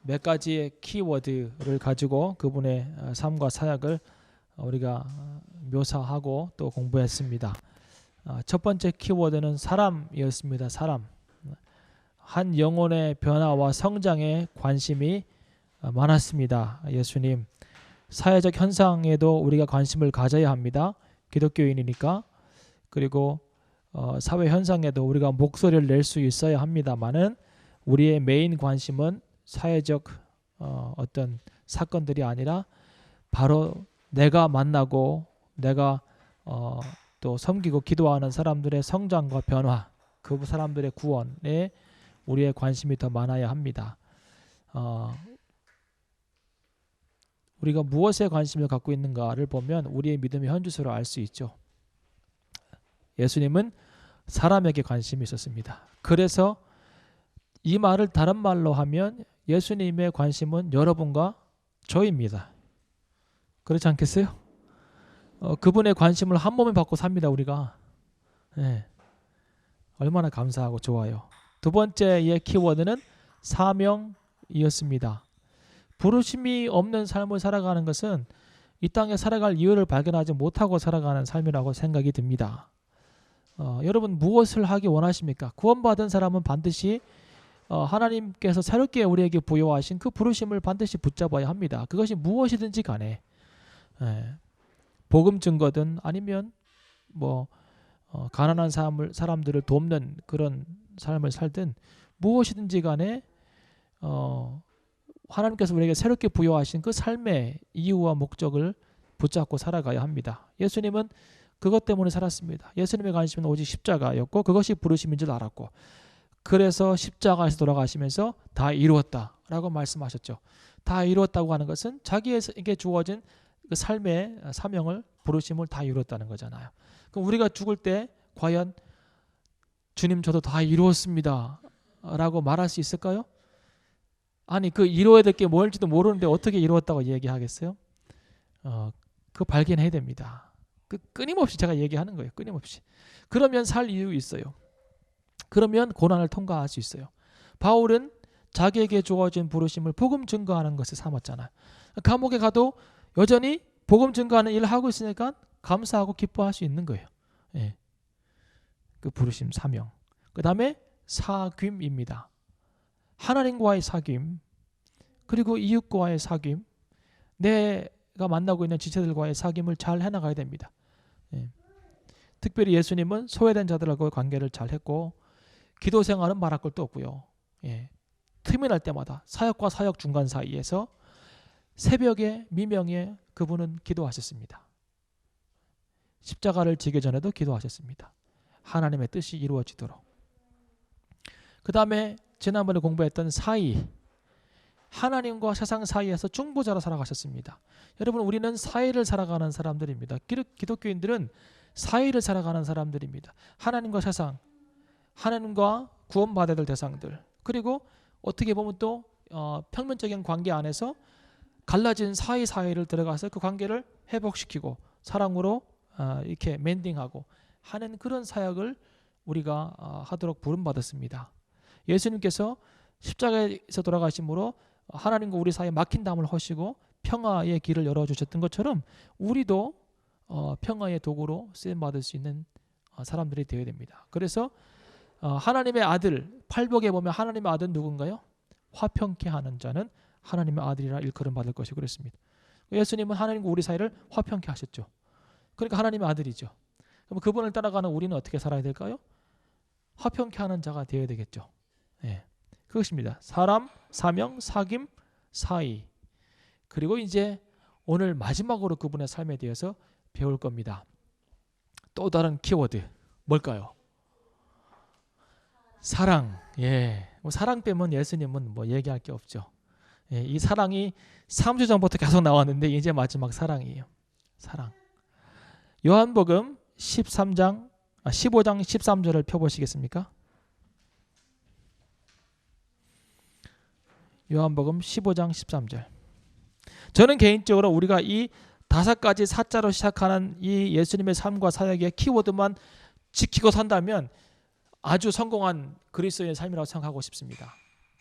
몇 가지의 키워드를 가지고 그분의 삶과 사역을 우리가 묘사하고 또 공부했습니다. 첫 번째 키워드는 사람이었습니다. 사람. 한 영혼의 변화와 성장에 관심이 많았습니다. 예수님. 사회적 현상에도 우리가 관심을 가져야 합니다. 기독교인이니까. 그리고 사회 현상에도 우리가 목소리를 낼 수 있어야 합니다만은 우리의 메인 관심은 사회적 어떤 사건들이 아니라 바로 내가 만나고 내가 또 섬기고 기도하는 사람들의 성장과 변화, 그 사람들의 구원에 우리의 관심이 더 많아야 합니다. 우리가 무엇에 관심을 갖고 있는가를 보면 우리의 믿음의 현주소를 알 수 있죠. 예수님은 사람에게 관심이 있었습니다. 그래서 이 말을 다른 말로 하면 예수님의 관심은 여러분과 저입니다. 그렇지 않겠어요? 그분의 관심을 한 몸에 받고 삽니다. 우리가. 네. 얼마나 감사하고 좋아요. 두 번째의 키워드는 사명이었습니다. 부르심이 없는 삶을 살아가는 것은 이 땅에 살아갈 이유를 발견하지 못하고 살아가는 삶이라고 생각이 듭니다. 여러분 무엇을 하기 원하십니까? 구원받은 사람은 반드시 하나님께서 새롭게 우리에게 부여하신 그 부르심을 반드시 붙잡아야 합니다. 그것이 무엇이든지 간에 복음 증거든 아니면 가난한 사람들을 돕는 그런 삶을 살든 무엇이든지 간에 하나님께서 우리에게 새롭게 부여하신 그 삶의 이유와 목적을 붙잡고 살아가야 합니다. 예수님은 그것 때문에 살았습니다. 예수님의 관심은 오직 십자가였고 그것이 부르심인 줄 알았고 그래서 십자가에서 돌아가시면서 다 이루었다라고 말씀하셨죠. 다 이루었다고 하는 것은 자기에게 주어진 그 삶의 사명을 부르심을 다 이루었다는 거잖아요. 그럼 우리가 죽을 때 과연 주님 저도 다 이루었습니다 라고 말할 수 있을까요? 아니 그 이루어야 될 게 뭘지도 모르는데 어떻게 이루었다고 얘기하겠어요? 그거 발견해야 됩니다. 끊임없이 제가 얘기하는 거예요. 끊임없이. 그러면 살 이유 있어요. 그러면 고난을 통과할 수 있어요. 바울은 자기에게 주어진 부르심을 복음 증거하는 것에 삼았잖아요. 감옥에 가도 여전히 복음 증거하는 일을 하고 있으니까 감사하고 기뻐할 수 있는 거예요. 예. 그 부르심 사명. 그 다음에 사귐입니다. 하나님과의 사귐 그리고 이웃과의 사귐 내가 만나고 있는 지체들과의 사귐을 잘 해나가야 됩니다. 예. 특별히 예수님은 소외된 자들하고의 관계를 잘 했고 기도 생활은 말할 것도 없고요. 예. 틈이 날 때마다 사역과 사역 중간 사이에서 새벽에 미명에 그분은 기도하셨습니다. 십자가를 지기 전에도 기도하셨습니다. 하나님의 뜻이 이루어지도록. 그 다음에 지난번에 공부했던 사이 하나님과 세상 사이에서 중보자로 살아가셨습니다. 여러분 우리는 사이를 살아가는 사람들입니다. 기독교인들은 사이를 살아가는 사람들입니다. 하나님과 세상 하나님과 구원받아야 될 대상들 그리고 어떻게 보면 또 평면적인 관계 안에서 갈라진 사이사이를 들어가서 그 관계를 회복시키고 사랑으로 이렇게 멘딩하고 하는 그런 사역을 우리가 하도록 부름받았습니다. 예수님께서 십자가에서 돌아가심으로 하나님과 우리 사이에 막힌 담을 허시고 평화의 길을 열어주셨던 것처럼 우리도 평화의 도구로 쓰임받을 수 있는 사람들이 되어야 됩니다. 그래서 하나님의 아들 팔복에 보면 하나님의 아들은 누군가요? 화평케 하는 자는 하나님의 아들이라 일컬음 받을 것이고 그랬습니다. 예수님은 하나님과 우리 사이를 화평케 하셨죠. 그러니까 하나님의 아들이죠. 그럼 그분을 따라가는 우리는 어떻게 살아야 될까요? 화평케 하는 자가 되어야 되겠죠. 네. 그것입니다. 사람, 사명, 사귐, 사이. 그리고 이제 오늘 마지막으로 그분의 삶에 대해서 배울 겁니다. 또 다른 키워드 뭘까요? 사랑. 예. 사랑 빼면 예수님은 얘기할 게 없죠. 예. 이 사랑이 3주 전부터 계속 나왔는데 이제 마지막 사랑이에요. 사랑. 요한복음 15장 13절을 펴보시겠습니까? 요한복음 15장 13절. 저는 개인적으로 우리가 이 5가지 사자로 시작하는 이 예수님의 삶과 사역의 키워드만 지키고 산다면 아주 성공한 그리스도인의 삶이라고 생각하고 싶습니다.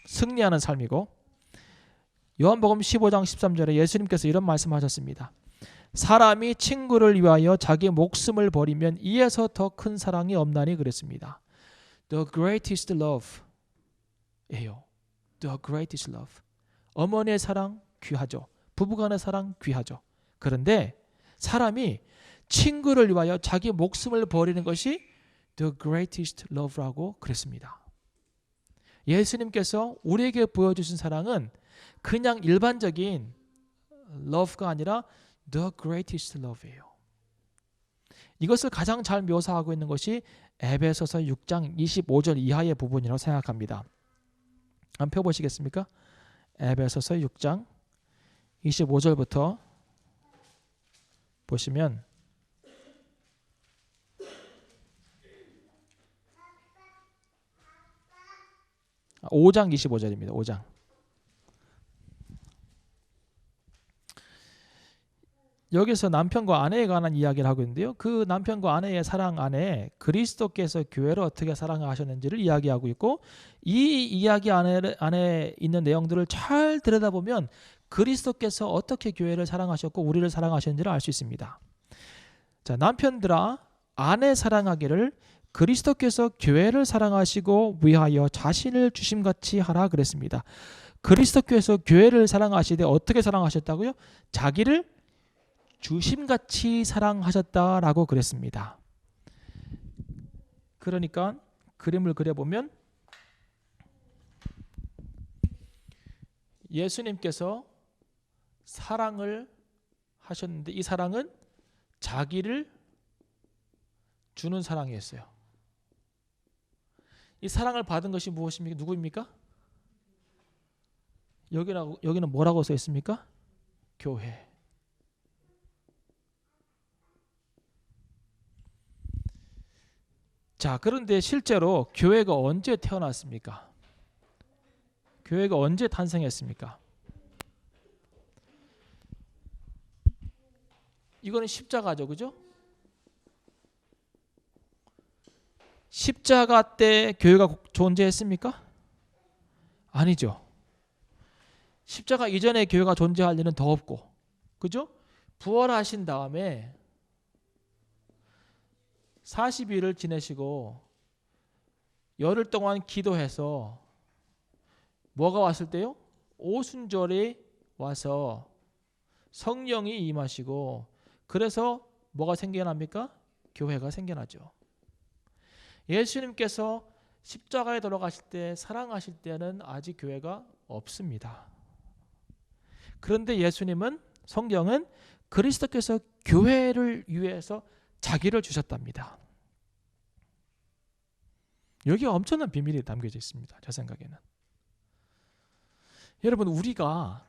승리하는 삶이고, 요한복음 15장 13절에 예수님께서 이런 말씀하셨습니다. 사람이 친구를 위하여 자기 목숨을 버리면 이에서 더 큰 사랑이 없나니 그랬습니다. The greatest love 예요. The greatest love. 어머니의 사랑 귀하죠. 부부간의 사랑 귀하죠. 그런데 사람이 친구를 위하여 자기 목숨을 버리는 것이 the greatest love라고 그랬습니다. 예수님께서 우리에게 보여주신 사랑은 그냥 일반적인 love가 아니라 the greatest love예요. 이것을 가장 잘 묘사하고 있는 것이 에베소서 6장 25절 이하의 부분이라고 생각합니다. 한번 펴보시겠습니까? 에베소서 6장 25절부터 보시면 5장 25절입니다. 5장. 여기서 남편과 아내에 관한 이야기를 하고 있는데요. 그 남편과 아내의 사랑 안에 그리스도께서 교회를 어떻게 사랑하셨는지를 이야기하고 있고, 이 이야기 안에 있는 내용들을 잘 들여다보면 그리스도께서 어떻게 교회를 사랑하셨고 우리를 사랑하셨는지를 알 수 있습니다. 자, 남편들아 아내 사랑하기를 그리스도께서 교회를 사랑하시고 위하여 자신을 주심같이 하라 그랬습니다. 그리스도께서 교회를 사랑하시되 어떻게 사랑하셨다고요? 자기를 주심같이 사랑하셨다라고 그랬습니다. 그러니까 그림을 그려보면 예수님께서 사랑을 하셨는데 이 사랑은 자기를 주는 사랑이었어요. 이 사랑을 받은 것이 무엇입니까? 누구입니까? 여기는 뭐라고 써 있습니까? 교회. 자, 그런데 실제로 교회가 언제 태어났습니까? 교회가 언제 탄생했습니까? 이거는 십자가죠, 그죠? 십자가 때 교회가 존재했습니까? 아니죠. 십자가 이전에 교회가 존재할 일은 더 없고, 그죠? 부활하신 다음에 40일을 지내시고 열흘 동안 기도해서 뭐가 왔을 때요? 오순절에 와서 성령이 임하시고, 그래서 뭐가 생겨납니까? 교회가 생겨나죠. 예수님께서 십자가에 돌아가실 때 사랑하실 때는 아직 교회가 없습니다. 그런데 예수님은, 성경은 그리스도께서 교회를 위해서 자기를 주셨답니다. 여기에 엄청난 비밀이 담겨져 있습니다. 제 생각에는. 여러분, 우리가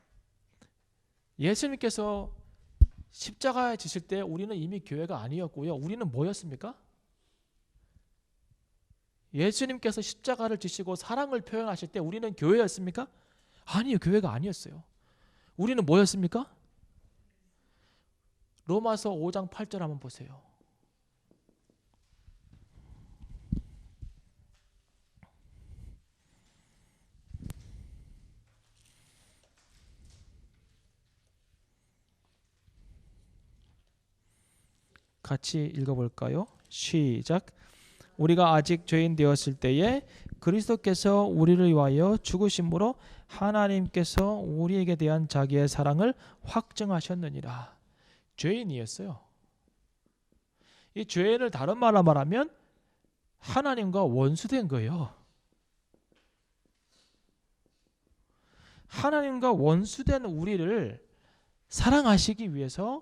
예수님께서 십자가에 지실 때 우리는 이미 교회가 아니었고요. 우리는 뭐였습니까? 예수님께서 십자가를 지시고 사랑을 표현하실 때 우리는 교회였습니까? 아니요, 교회가 아니었어요. 우리는 뭐였습니까? 로마서 5장 8절 한번 보세요. 같이 읽어볼까요? 시작. 우리가 아직 죄인 되었을 때에 그리스도께서 우리를 위하여 죽으심으로 하나님께서 우리에게 대한 자기의 사랑을 확증하셨느니라. 죄인이었어요. 이 죄인을 다른 말로 말하면 하나님과 원수된 거예요. 하나님과 원수된 우리를 사랑하시기 위해서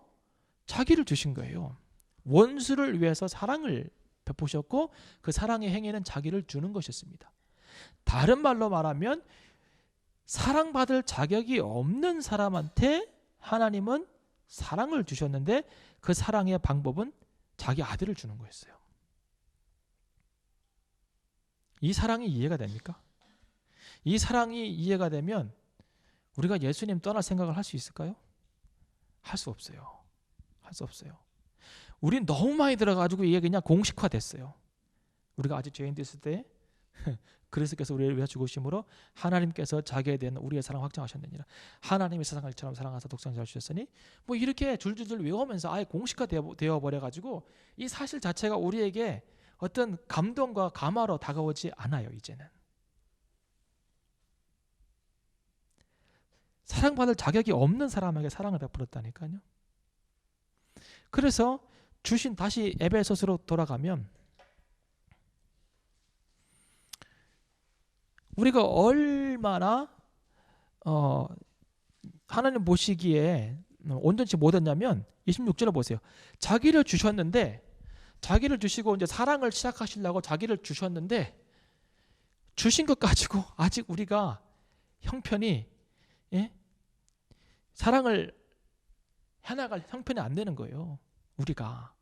자기를 주신 거예요. 원수를 위해서 사랑을 베푸셨고 그 사랑의 행위는 자기를 주는 것이었습니다. 다른 말로 말하면 사랑받을 자격이 없는 사람한테 하나님은 사랑을 주셨는데 그 사랑의 방법은 자기 아들을 주는 거였어요. 이 사랑이 이해가 됩니까? 이 사랑이 이해가 되면 우리가 예수님 떠날 생각을 할 수 있을까요? 할 수 없어요. 할 수 없어요. 우린 너무 많이 들어가지고 이게 그냥 공식화됐어요. 우리가 아직 죄인 됐을 때 그리스도께서 우리를 위하여 죽으심으로 하나님께서 자기에 대한 우리의 사랑 확증하셨느니라. 하나님이 세상을 이처럼 사랑하사 독생자를 주셨으니 뭐 이렇게 줄줄줄 외우면서 아예 공식화되어 버려가지고 이 사실 자체가 우리에게 어떤 감동과 감화로 다가오지 않아요. 이제는 사랑받을 자격이 없는 사람에게 사랑을 베풀었다니까요. 그래서 주신 다시 에베소서로 돌아가면 우리가 얼마나 하나님 보시기에 온전치 못했냐면 26절을 보세요. 자기를 주셨는데 자기를 주시고 이제 사랑을 시작하시려고 자기를 주셨는데 주신 것 가지고 아직 우리가 형편이 사랑을 해나갈 형편이 안 되는 거예요. 우리가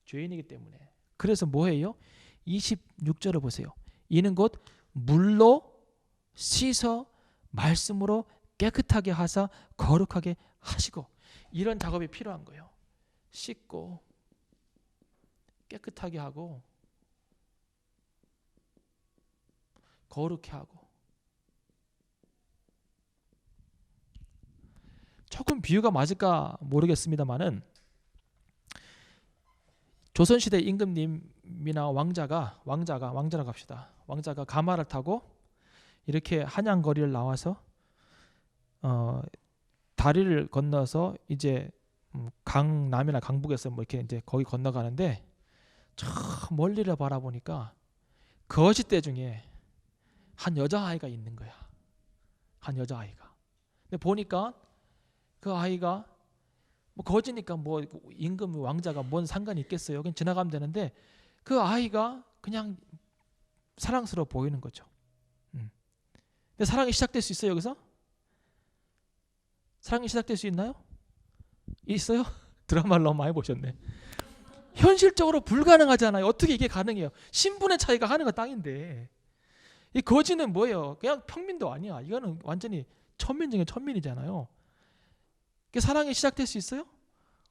죄인이기 때문에. 그래서 뭐예요? 26절을 보세요. 이는 곧 물로 씻어 말씀으로 깨끗하게 하사 거룩하게 하시고, 이런 작업이 필요한 거예요. 씻고 깨끗하게 하고 거룩해 하고. 조금 비유가 맞을까 모르겠습니다만은 조선시대 임금님이나 왕자라고 합시다. 왕자가 가마를 타고 이렇게 한양거리를 나와서 다리를 건너서 이제 강남이나 강북에서 뭐 이렇게 이제 거기 건너가는데 저 멀리를 바라보니까 거짓대 중에 한 여자아이가 있는 거야. 한 여자아이가. 근데 보니까 그 아이가 뭐 거지니까 뭐 임금 왕자가 뭔 상관이 있겠어요. 그냥 지나가면 되는데 그 아이가 그냥 사랑스러워 보이는 거죠. 근데 사랑이 시작될 수 있어요, 여기서? 사랑이 시작될 수 있나요? 있어요? 드라마를 너무 많이 보셨네. 현실적으로 불가능하잖아요. 어떻게 이게 가능해요? 신분의 차이가 하늘과 땅인데. 이 거지는 뭐예요? 그냥 평민도 아니야. 이거는 완전히 천민 중에 천민이잖아요. 사랑이 시작될 수 있어요?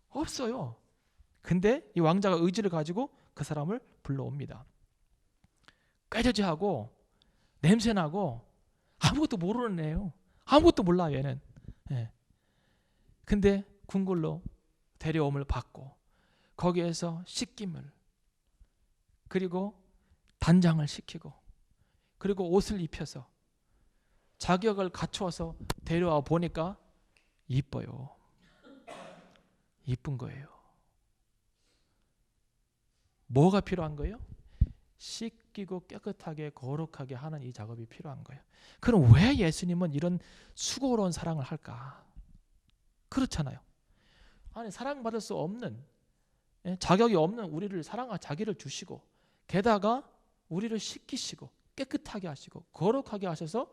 없어요. 근데 이 왕자가 의지를 가지고 그 사람을 불러옵니다. 꾀저지하고 냄새나고 아무것도 모르는 애예요. 아무것도 몰라 얘는. 근데 궁궐로 데려옴을 받고 거기에서 씻김을, 그리고 단장을 시키고, 그리고 옷을 입혀서 자격을 갖추어서 데려와 보니까 이뻐요. 이쁜 거예요. 뭐가 필요한 거예요? 씻기고 깨끗하게 거룩하게 하는 이 작업이 필요한 거예요. 그럼 왜 예수님은 이런 수고로운 사랑을 할까? 그렇잖아요. 아니, 사랑받을 수 없는, 자격이 없는 우리를 자기를 주시고, 게다가 우리를 씻기시고 깨끗하게 하시고 거룩하게 하셔서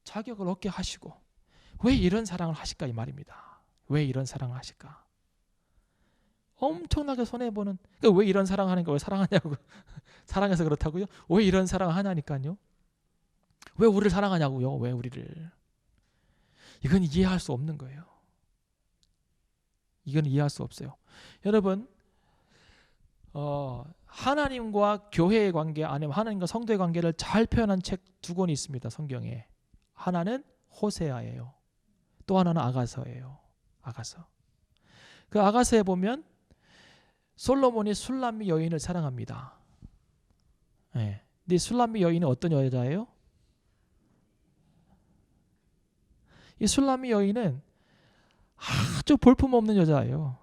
자격을 얻게 하시고, 왜 이런 사랑을 하실까 이 말입니다. 왜 이런 사랑을 하실까? 엄청나게 손해보는. 그러니까 왜 이런 사랑을 하니까 왜 사랑하냐고. 사랑해서 그렇다고요? 왜 이런 사랑을 하냐니까요. 왜 우리를 사랑하냐고요. 왜 우리를. 이건 이해할 수 없는 거예요. 이건 이해할 수 없어요. 여러분, 하나님과 교회의 관계, 아니면 하나님과 성도의 관계를 잘 표현한 책 두 권이 있습니다. 성경에. 하나는 호세아예요. 또 하나는 아가서예요. 아가서. 그 아가서에 보면 솔로몬이 술람미 여인을 사랑합니다. 근데 술람미 여인은 어떤 여자예요? 이 술람미 여인은 아주 볼품없는 여자예요.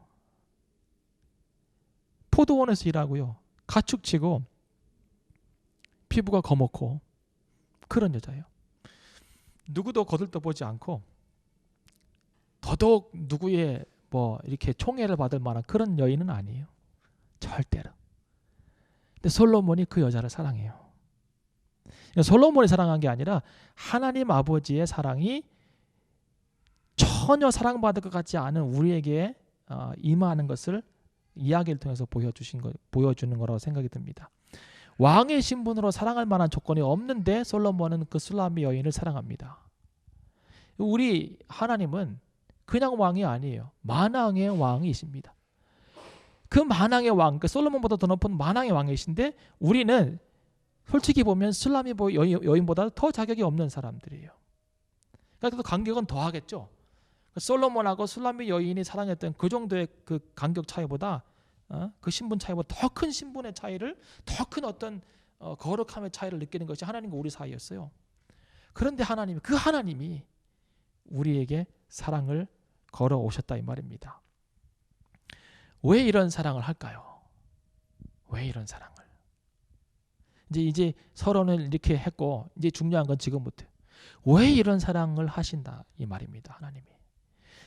포도원에서 일하고요. 가축치고 피부가 거먹고 그런 여자예요. 누구도 거들떠보지 않고 더더욱 누구의 뭐 이렇게 총애를 받을 만한 그런 여인은 아니에요. 절대로. 근데 솔로몬이 그 여자를 사랑해요. 솔로몬이 사랑한 게 아니라 하나님 아버지의 사랑이 전혀 사랑받을 것 같지 않은 우리에게 임하는 것을 이야기를 통해서 보여주는 거라고 생각이 듭니다. 왕의 신분으로 사랑할 만한 조건이 없는데 솔로몬은 그 술람미 여인을 사랑합니다. 우리 하나님은 그냥 왕이 아니에요. 만왕의 왕이십니다. 그 만왕의 왕, 그 솔로몬보다 더 높은 만왕의 왕이신데 우리는 솔직히 보면 슬라미 여인보다 더 자격이 없는 사람들이에요. 그러니까 간격은 더하겠죠. 솔로몬하고 술람미 여인이 사랑했던 그 정도의 그 간격 차이보다 그 신분 차이보다 더 큰 신분의 차이를, 더 큰 어떤 거룩함의 차이를 느끼는 것이 하나님과 우리 사이였어요. 그런데 하나님이 우리에게 사랑을 걸어오셨다 이 말입니다. 왜 이런 사랑을 할까요? 왜 이런 사랑을? 이제 서론을 이렇게 했고, 이제 중요한 건 지금부터 왜 이런 사랑을 하신다 이 말입니다. 하나님이.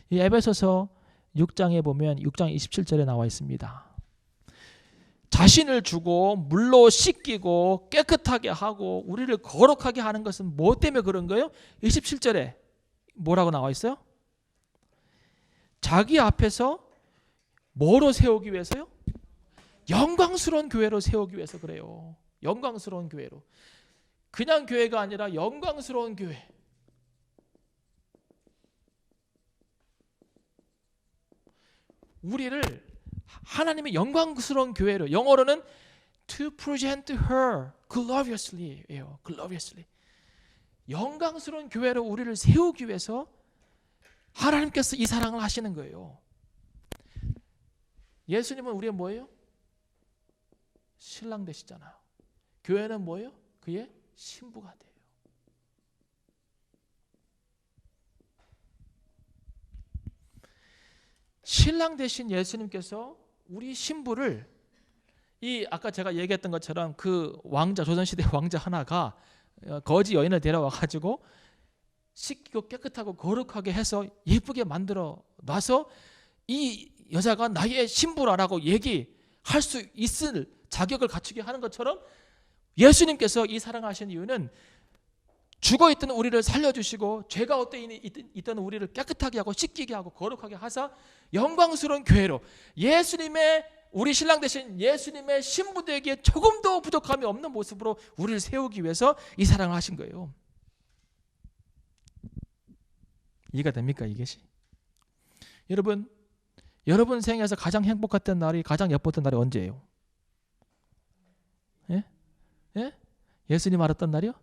이 에베소서 6장에 보면 6장 27절에 나와 있습니다. 자신을 주고 물로 씻기고 깨끗하게 하고 우리를 거룩하게 하는 것은 뭐 때문에 그런 거예요? 27절에 뭐라고 나와 있어요? 자기 앞에서 뭐로 세우기 위해서요? 영광스러운 교회로 세우기 위해서 그래요. 영광스러운 교회로. 그냥 교회가 아니라 영광스러운 교회. 우리를 하나님의 영광스러운 교회로, 영어로는 to present her gloriously예요. gloriously. 영광스러운 교회로 우리를 세우기 위해서 하나님께서 이 사랑을 하시는 거예요. 예수님은 우리의 뭐예요? 신랑 되시잖아요. 교회는 뭐예요? 그의 신부가 돼요. 신랑 되신 예수님께서 우리 신부를, 이 아까 제가 얘기했던 것처럼 그 왕자, 조선시대 왕자 하나가 거지 여인을 데려와 가지고 씻기고 깨끗하고 거룩하게 해서 예쁘게 만들어 놔서 이 여자가 나의 신부라라고 얘기할 수 있을 자격을 갖추게 하는 것처럼 예수님께서 이 사랑하신 이유는 죽어있던 우리를 살려주시고 죄가 있던 우리를 깨끗하게 하고 씻기게 하고 거룩하게 하사 영광스러운 교회로, 예수님의, 우리 신랑 되신 예수님의 신부되기에 조금도 부족함이 없는 모습으로 우리를 세우기 위해서 이 사랑을 하신 거예요. 이해가 됩니까 이것이? 여러분 생에서 가장 행복했던 날이, 가장 예뻤던 날이 언제예요? 예? 예? 예수님 알았던 날이요?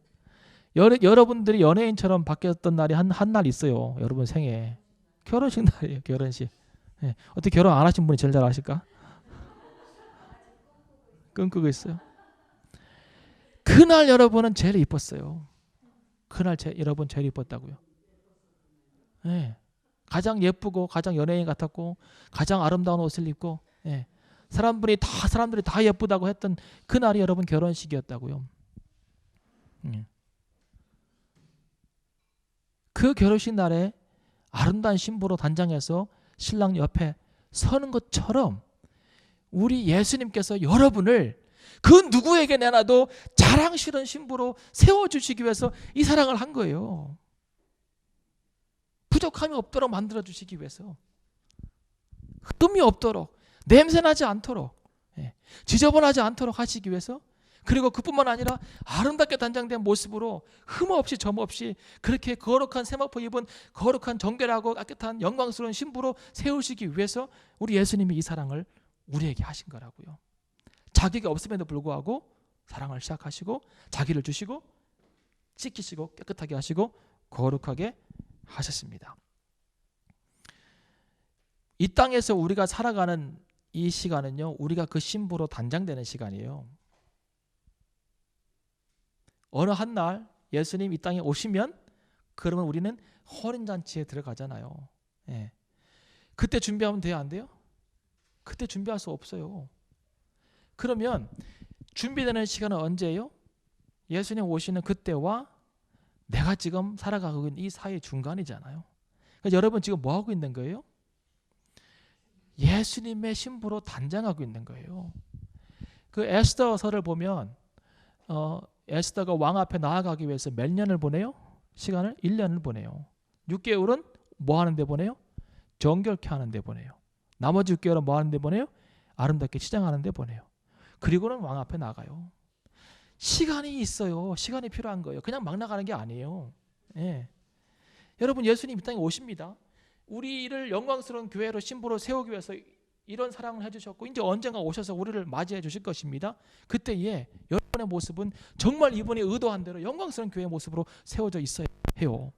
여러분들이 연예인처럼 바뀌었던 날이 한 날 있어요. 여러분 생에. 결혼식 날이에요. 결혼식. 예. 어떻게 결혼 안 하신 분이 제일 잘 아실까? 꿈꾸고 있어요. 그날 여러분은 제일 이뻤어요. 그날 여러분 제일 이뻤다고요. 예. 가장 예쁘고 가장 연예인 같았고 가장 아름다운 옷을 입고, 예. 사람들이 다 예쁘다고 했던 그날이 여러분 결혼식이었다고요. 그 결혼식 날에 아름다운 신부로 단장해서 신랑 옆에 서는 것처럼 우리 예수님께서 여러분을 그 누구에게 내놔도 자랑스러운 신부로 세워주시기 위해서 이 사랑을 한 거예요. 부족함이 없도록 만들어주시기 위해서, 흠이 없도록, 냄새나지 않도록, 지저분하지 않도록 하시기 위해서, 그리고 그뿐만 아니라 아름답게 단장된 모습으로 흠 없이 점 없이 그렇게 거룩한 세마포 입은 거룩한 정결하고 깨끗한 영광스러운 신부로 세우시기 위해서 우리 예수님이 이 사랑을 우리에게 하신 거라고요. 자격이 없음에도 불구하고 사랑을 시작하시고 자기를 주시고 씻기시고 깨끗하게 하시고 거룩하게 하셨습니다. 이 땅에서 우리가 살아가는 이 시간은요, 우리가 그 신부로 단장되는 시간이에요. 어느 한 날 예수님 이 땅에 오시면 그러면 우리는 혼인잔치에 들어가잖아요. 예. 그때 준비하면 돼요, 안 돼요? 그때 준비할 수 없어요. 그러면 준비되는 시간은 언제예요? 예수님 오시는 그때와 내가 지금 살아가고 있는 이 사이 중간이잖아요. 그러니까 여러분 지금 뭐 하고 있는 거예요? 예수님의 신부로 단장하고 있는 거예요. 그 에스더서를 보면 에스더가 왕 앞에 나아가기 위해서 몇 년을 보내요? 시간을 1년을 보내요. 6개월은 뭐 하는데 보내요? 정결케 하는데 보내요. 나머지 6개월은 뭐 하는데 보내요? 아름답게 치장하는데 보내요. 그리고는 왕 앞에 나가요. 시간이 있어요. 시간이 필요한 거예요. 그냥 막 나가는 게 아니에요. 예. 여러분 예수님 이 땅에 오십니다. 우리를 영광스러운 교회로 신부로 세우기 위해서 이런 사랑을 해주셨고 이제 언젠가 오셔서 우리를 맞이해 주실 것입니다. 그때에 여러분 이번의 모습은 정말 이번에 의도한 대로 영광스러운 교회의 모습으로 세워져 있어야 해요.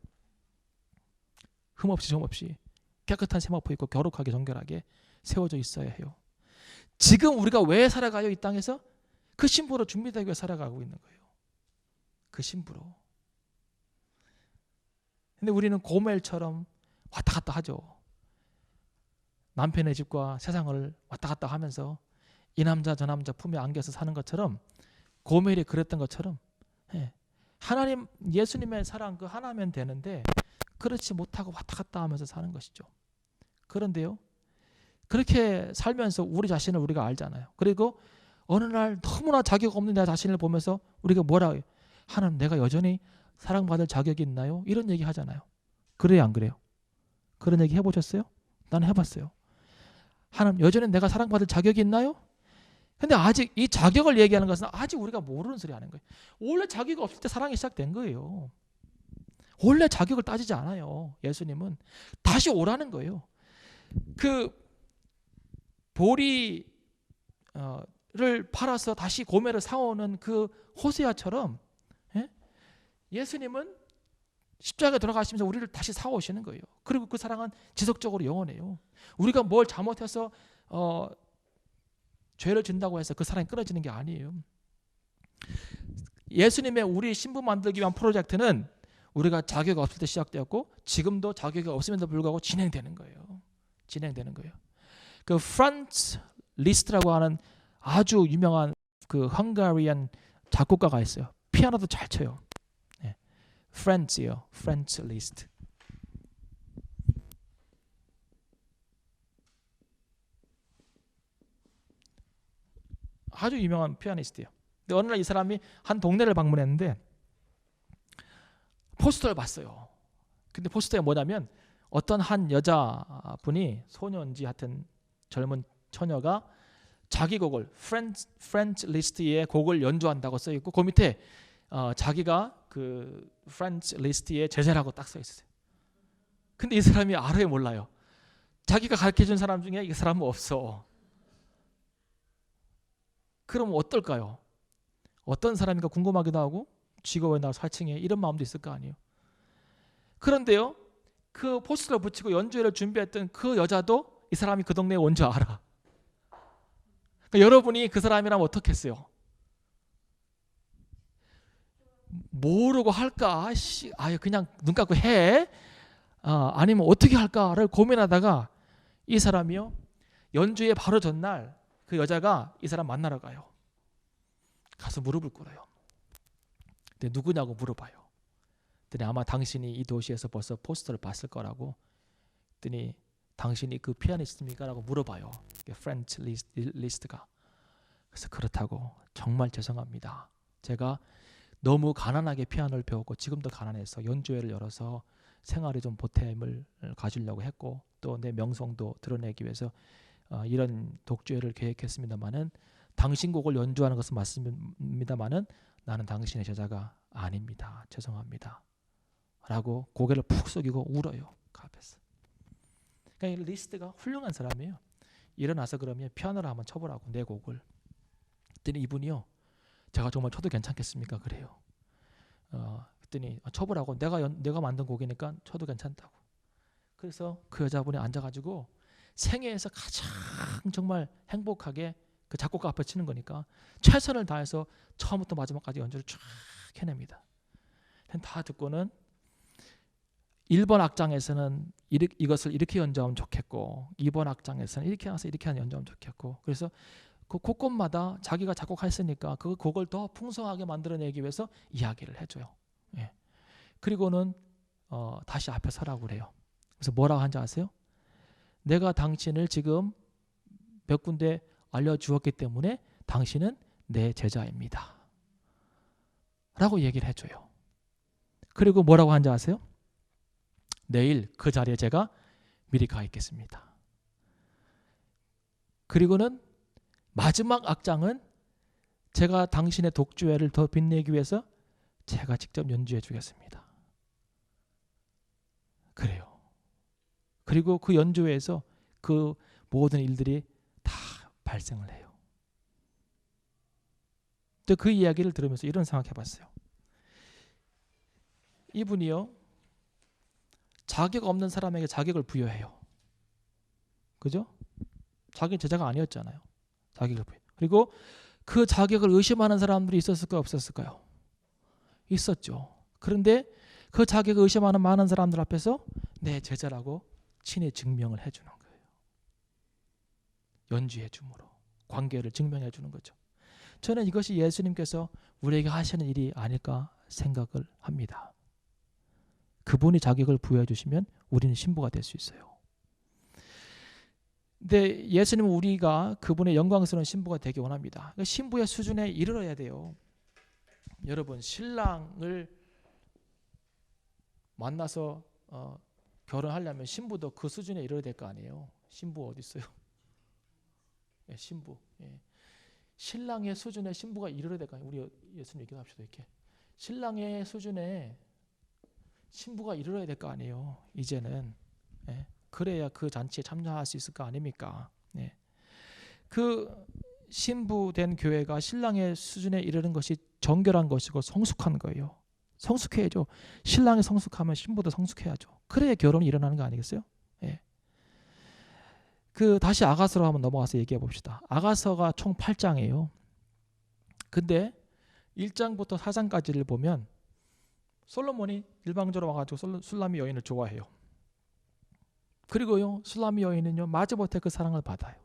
흠없이 점없이 깨끗한 세마포 입고 거룩하게 정결하게 세워져 있어야 해요. 지금 우리가 왜 살아가요? 이 땅에서 그 신부로 준비되기 위해 살아가고 있는 거예요. 그 신부로. 근데 우리는 고멜처럼 왔다 갔다 하죠. 남편의 집과 세상을 왔다 갔다 하면서 이 남자 저 남자 품에 안겨서 사는 것처럼, 고멜이 그랬던 것처럼, 하나님 예수님의 사랑 그 하나면 되는데 그렇지 못하고 왔다 갔다 하면서 사는 것이죠. 그런데요, 그렇게 살면서 우리 자신을 우리가 알잖아요. 그리고 어느 날 너무나 자격 없는 내 자신을 보면서 우리가 뭐라 해요? 하나님, 내가 여전히 사랑받을 자격이 있나요? 이런 얘기 하잖아요. 그래요, 안 그래요? 그런 얘기 해보셨어요? 나는 해봤어요. 하나님, 여전히 내가 사랑받을 자격이 있나요? 근데 아직 이 자격을 얘기하는 것은 아직 우리가 모르는 소리 하는 거예요. 원래 자격이 없을 때 사랑이 시작된 거예요. 원래 자격을 따지지 않아요. 예수님은 다시 오라는 거예요. 그 보리를 팔아서 다시 고멜을 사오는 그 호세아처럼, 예수님은 십자가에 돌아가시면서 우리를 다시 사오시는 거예요. 그리고 그 사랑은 지속적으로 영원해요. 우리가 뭘 잘못해서 죄를 진다고 해서 그 사랑이 끊어지는 게 아니에요. 예수님의 우리 신부 만들기 위한 프로젝트는 우리가 자격이 없을 때 시작되었고 지금도 자격이 없음에도 불구하고 진행되는 거예요. 진행되는 거예요. 그 프란츠 리스트라고 하는 아주 유명한 그 헝가리안 작곡가가 있어요. 피아노도 잘 쳐요. 프란츠요. 프란츠 리스트. 아주 유명한 피아니스트예요. 근데 어느 날 이 사람이 한 동네를 방문했는데 포스터를 봤어요. 근데 포스터가 뭐냐면 어떤 한 여자분이, 소년지 하여튼 젊은 처녀가 자기 곡을 프렌치 리스트의 곡을 연주한다고 써 있고 그 밑에 자기가 그 프렌치 리스트의 제자라고 딱 써 있어요. 근데 이 사람이 알아요, 몰라요? 자기가 가르쳐준 사람 중에 이 사람은 없어. 그럼 어떨까요? 어떤 사람인가 궁금하기도 하고 쥐가 왜 나 사칭해? 이런 마음도 있을 거 아니에요. 그런데요, 그 포스터를 붙이고 연주회를 준비했던 그 여자도 이 사람이 그 동네에 온 줄 알아. 그러니까 여러분이 그 사람이라면 어떻겠어요? 모르고 할까? 아유 그냥 눈 감고 해? 아니면 어떻게 할까를 고민하다가 이 사람이요, 연주회 바로 전날 그 여자가 이 사람 만나러 가요. 가서 무릎을 꿇어요. 근데 누구냐고 물어봐요. 그랬더니 아마 당신이 이 도시에서 벌써 포스터를 봤을 거라고. 그랬더니 당신이 그 피아니스트입니까? 라고 물어봐요. 프렌치 리스트가. 그래서 그렇다고, 정말 죄송합니다. 제가 너무 가난하게 피아노를 배웠고 지금도 가난해서 연주회를 열어서 생활에 좀 보탬을 가지려고 했고 또 내 명성도 드러내기 위해서 이런 독주회를 계획했습니다마는, 당신 곡을 연주하는 것은 맞습니다마는 나는 당신의 제자가 아닙니다. 죄송합니다. 라고 고개를 푹 숙이고 울어요. 그 앞에서. 그러니까 이 리스트가 훌륭한 사람이에요. 일어나서 그러면 피아노를 한번 쳐보라고, 내 곡을. 그랬더니 이분이요, 제가 정말 쳐도 괜찮겠습니까? 그래요. 그랬더니 쳐보라고, 내가 만든 곡이니까 쳐도 괜찮다고. 그래서 그 여자분이 앉아가지고 생애에서 가장 정말 행복하게 그 작곡가 앞에 치는 거니까 최선을 다해서 처음부터 마지막까지 연주를 쫙 해냅니다. 다 듣고는 1번 악장에서는 이것을 이렇게 연주하면 좋겠고 2번 악장에서는 이렇게 해서 이렇게 연주하면 좋겠고, 그래서 그 곡마다 자기가 작곡했으니까 그 곡을 더 풍성하게 만들어내기 위해서 이야기를 해줘요. 예. 그리고는 다시 앞에 서라고 그래요. 그래서 뭐라고 하는지 아세요? 내가 당신을 지금 몇 군데 알려주었기 때문에 당신은 내 제자입니다. 라고 얘기를 해줘요. 그리고 뭐라고 하는지 아세요? 내일 그 자리에 제가 미리 가 있겠습니다. 그리고는 마지막 악장은 제가 당신의 독주회를 더 빛내기 위해서 제가 직접 연주해 주겠습니다. 그래요. 그리고 그 연주회에서 그 모든 일들이 다 발생을 해요. 그 이야기를 들으면서 이런 생각해 봤어요. 이분이요, 자격 없는 사람에게 자격을 부여해요. 그죠? 자기 제자가 아니었잖아요. 자격을 부여. 그리고 그 자격을 의심하는 사람들이 있었을까요? 없었을까요? 있었죠. 그런데 그 자격을 의심하는 많은 사람들 앞에서 내 제자라고 친히 증명을 해주는 거예요. 연주해 줌으로 관계를 증명해 주는 거죠. 저는 이것이 예수님께서 우리에게 하시는 일이 아닐까 생각을 합니다. 그분이 자격을 부여해 주시면 우리는 신부가 될 수 있어요. 근데 예수님은 우리가 그분의 영광스러운 신부가 되기 원합니다. 신부의 수준에 이르러야 돼요. 여러분, 신랑을 만나서 결혼하려면 신부도 그 수준에 이르러야 될 거 아니에요. 신부 어디 있어요? 예, 신부. 예. 신랑의 수준에 신부가 이르러야 될 거 아니에요. 우리 예수님 얘기합시다. 이렇게 신랑의 수준에 신부가 이르러야 될 거 아니에요. 이제는. 예. 그래야 그 잔치에 참여할 수 있을 거 아닙니까? 예. 그 신부된 교회가 신랑의 수준에 이르는 것이 정결한 것이고 성숙한 거예요. 성숙해야죠. 신랑이 성숙하면 신부도 성숙해야죠. 그래야 결혼이 일어나는 거 아니겠어요? 예. 다시 아가서로 한번 넘어가서 얘기해 봅시다. 아가서가 총 8장이에요. 근데 1장부터 4장까지를 보면 솔로몬이 일방적으로 와가지고 술람미 여인을 좋아해요. 그리고요, 술람미 여인은요, 마지못해 그 사랑을 받아요.